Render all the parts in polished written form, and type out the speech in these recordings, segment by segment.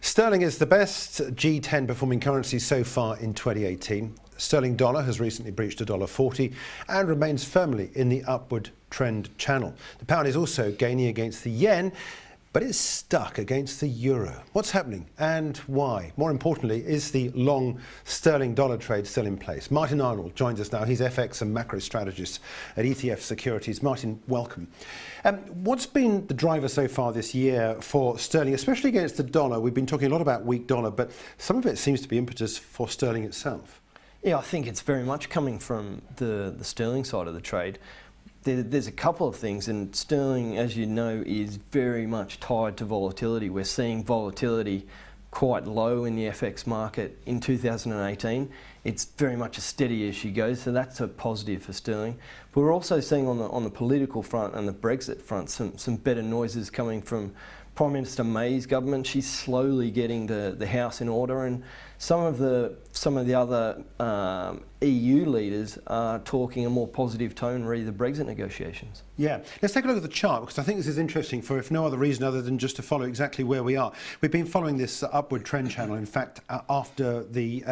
Sterling is the best G10 performing currency so far in 2018. Sterling dollar has recently breached $1.40 and remains firmly in the upward trend channel. The pound is also gaining against the yen, but it's stuck against the euro. What's happening and why? More importantly, is the long sterling dollar trade still in place? Martin Arnold joins us now. He's FX and macro strategist at EFX Securities. Martin, welcome. What's been the driver so far this year for sterling, especially against the dollar? We've been talking a lot about weak dollar, but some of it seems to be impetus for sterling itself. Yeah, I think it's very much coming from the sterling side of the trade. There's a couple of things, and sterling, as you know, is very much tied to volatility. We're seeing volatility quite low in the FX market in 2018. It's very much as steady as she goes, so that's a positive for sterling. But we're also seeing on the political front and the Brexit front some better noises coming from Prime Minister May's government. She's slowly getting the house in order, and some of the other EU leaders are talking a more positive tone re the Brexit negotiations. Yeah, let's take a look at the chart, because I think this is interesting for if no other reason other than just to follow exactly where we are. We've been following this upward trend channel. In fact, after the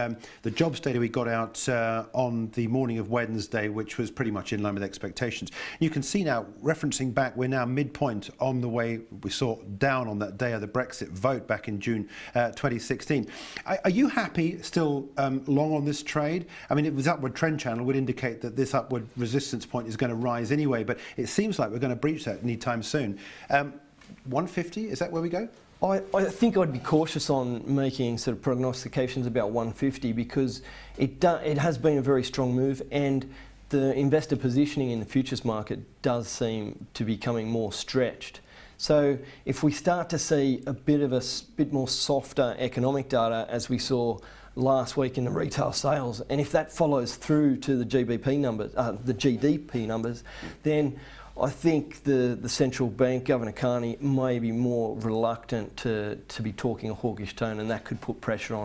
jobs data we got out on the morning of Wednesday, which was pretty much in line with expectations. You can see now, referencing back, we're now midpoint on the way we saw down on that day of the Brexit vote back in June 2016. Are you happy still long on this trade? I mean, it was upward trend channel would indicate that this upward resistance point is going to rise anyway, but it seems like we're going to breach that anytime soon. 150, is that where we go? I think I'd be cautious on making sort of prognostications about 150, because it has been a very strong move, and the investor positioning in the futures market does seem to be becoming more stretched. So if we start to see a bit more softer economic data, as we saw last week in the retail sales, and if that follows through to the GDP numbers, then I think the central bank, Governor Carney, may be more reluctant to be talking a hawkish tone, and that could put pressure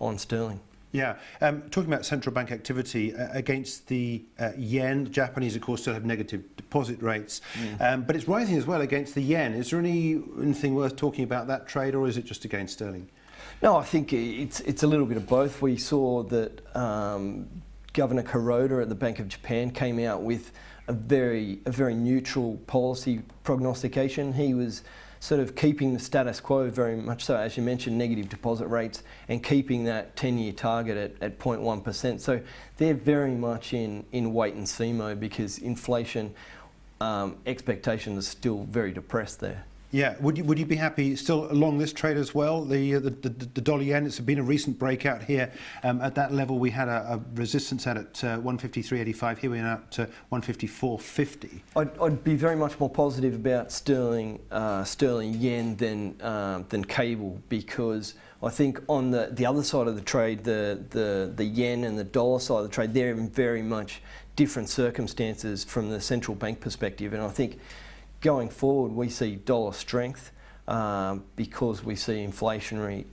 on sterling. Yeah, talking about central bank activity against the yen, the Japanese, of course, still have negative deposit rates, but it's rising as well against the yen. Is there anything worth talking about that trade, or is it just against sterling? No, I think it's a little bit of both. We saw that Governor Kuroda at the Bank of Japan came out with a very neutral policy prognostication. He was sort of keeping the status quo very much so, as you mentioned, negative deposit rates, and keeping that 10-year target at 0.1%. So they're very much in wait and see mode, because inflation expectations are still very depressed there. Yeah, would you be happy still along this trade as well? The dollar yen, it's been a recent breakout here at that level. We had a resistance at 153.85. Here we are at 154.50. I'd be very much more positive about sterling yen than cable, because I think on the other side of the trade, the yen and the dollar side of the trade, they're in very much different circumstances from the central bank perspective, and I think going forward, we see dollar strength because we see inflationary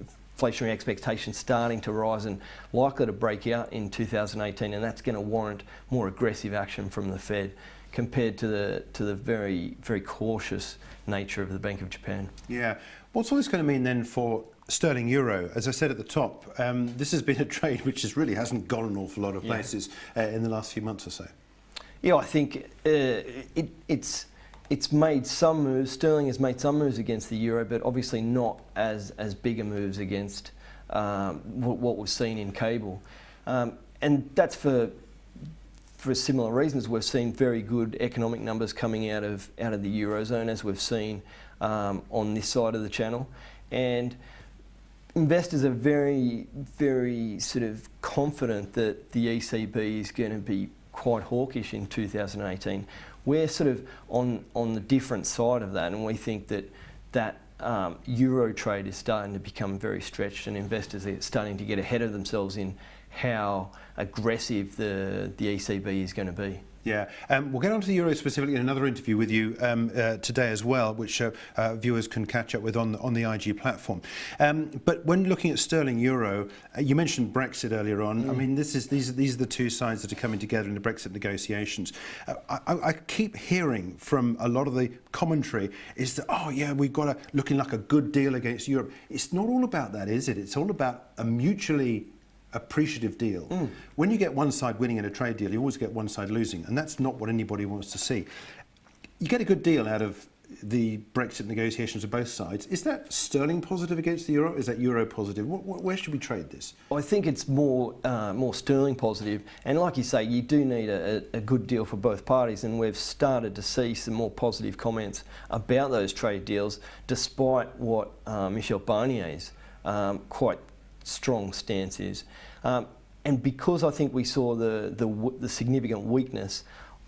expectations starting to rise and likely to break out in 2018, and that's going to warrant more aggressive action from the Fed compared to the very cautious nature of the Bank of Japan. Yeah, what's all this going to mean then for sterling euro? As I said at the top, this has been a trade which really hasn't gone an awful lot of places in the last few months or so. Yeah, I think it's made some moves. Sterling has made some moves against the euro, but obviously not as bigger moves against what was seen in cable, and that's for similar reasons. We've seen very good economic numbers coming out of the eurozone, as we've seen on this side of the channel, and investors are very sort of confident that the ECB is going to be quite hawkish in 2018. We're sort of on the different side of that, and we think that euro trade is starting to become very stretched, and investors are starting to get ahead of themselves in how aggressive the ECB is going to be. Yeah, we'll get on to the euro specifically in another interview with you today as well, which viewers can catch up with on the IG platform. But when looking at sterling euro, you mentioned Brexit earlier on. I mean, these are the two sides that are coming together in the Brexit negotiations. I keep hearing from a lot of the commentary is that, oh yeah, we've got looking like a good deal against Europe. It's not all about that, is it? It's all about a mutually appreciative deal. When you get one side winning in a trade deal, you always get one side losing, and that's not what anybody wants to see. You get a good deal out of the Brexit negotiations of both sides. Is that sterling positive against the euro? Is that euro positive? Where should we trade this? I think it's more sterling positive, and like you say, you do need a good deal for both parties, and we've started to see some more positive comments about those trade deals, despite what Michel Barnier's quite strong stance is. And because I think we saw the significant weakness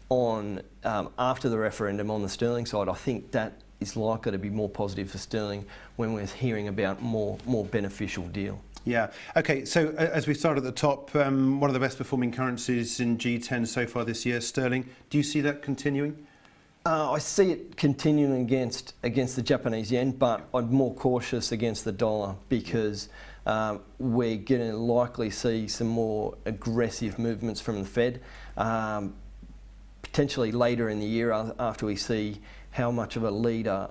on after the referendum on the sterling side, I think that is likely to be more positive for sterling when we're hearing about more beneficial deal. Yeah. Okay. So as we start at the top, one of the best performing currencies in G10 so far this year, sterling. Do you see that continuing? I see it continuing against the Japanese yen, but I'm more cautious against the dollar because we're going to likely see some more aggressive movements from the Fed, potentially later in the year after we see how much of a leader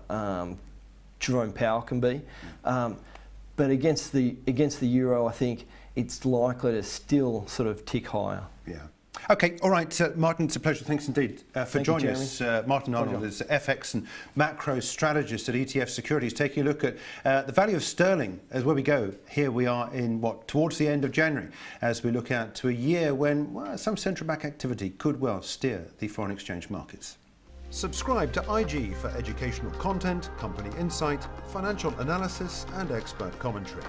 Jerome Powell can be. But against the euro, I think it's likely to still sort of tick higher. Yeah. Okay, all right, Martin, it's a pleasure. Thanks indeed for joining us. Martin Arnold is FX and macro strategist at EFX Securities, taking a look at the value of sterling as where we go. Here we are in towards the end of January, as we look out to a year when some central bank activity could well steer the foreign exchange markets. Subscribe to IG for educational content, company insight, financial analysis and expert commentary.